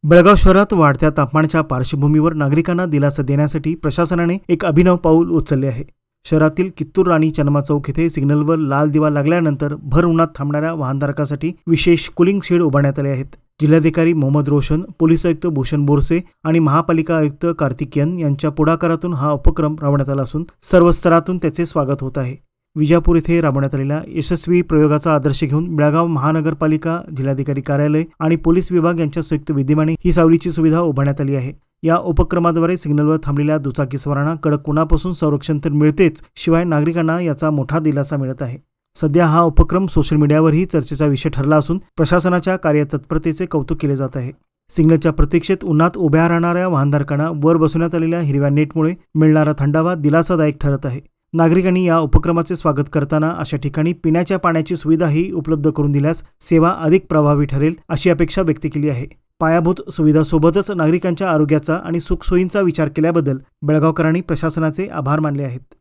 बेळगाव शहरात वाढत्या तापमानाच्या पार्श्वभूमीवर नागरिकांना दिलासा देण्यासाठी प्रशासनाने एक अभिनव पाऊल उचलले आहे। शहरातील कित्तूर राणी चन्मा चौक येथे सिग्नलवर लाल दिवा लागल्यानंतर भर उन्हात थांबणाऱ्या वाहनधारकांसाठी विशेष कूलिंग शेड उभारण्यात आले आहेत। जिल्हाधिकारी मोहम्मद रोशन, पोलीस आयुक्त भूषण बोरसे आणि महापालिका आयुक्त कार्तिकेयन यांच्या पुढाकारातून हा उपक्रम राबवण्यात आला असून सर्व स्तरातून त्याचे स्वागत होत आहे। विजापूर येथे राबवण्यात आलेल्या यशस्वी प्रयोगाचा आदर्श घेऊन बेळगाव महानगरपालिका, जिल्हाधिकारी कार्यालय आणि पोलीस विभाग यांच्या संयुक्त विद्यमाने ही सावलीची सुविधा उभारण्यात आली आहे। या उपक्रमाद्वारे सिग्नलवर थांबलेल्या दुचाकीस्वारांना कडक उन्हापासून संरक्षण तर मिळतेच, शिवाय नागरिकांना याचा मोठा दिलासा मिळत आहे। सध्या हा उपक्रम सोशल मीडियावरही चर्चेचा विषय ठरला असून प्रशासनाच्या कार्यतत्परतेचे कौतुक केले जात आहे। सिग्नलच्या प्रतीक्षेत उन्हात उभ्या राहणाऱ्या वाहनधारकांना वर बसवण्यात आलेल्या हिरव्या नेटमुळे मिळणारा थंडावा दिलासादायक ठरत आहे। नागरिकांनी या उपक्रमाचे स्वागत करताना अशा ठिकाणी पिण्याच्या पाण्याची सुविधाही उपलब्ध करून दिल्यास सेवा अधिक प्रभावी ठरेल अशी अपेक्षा व्यक्त केली आहे। पायाभूत सुविधासोबतच नागरिकांच्या आरोग्याचा आणि सुखसोयींचा विचार केल्याबद्दल बेळगावकरांनी प्रशासनाचे आभार मानले आहेत।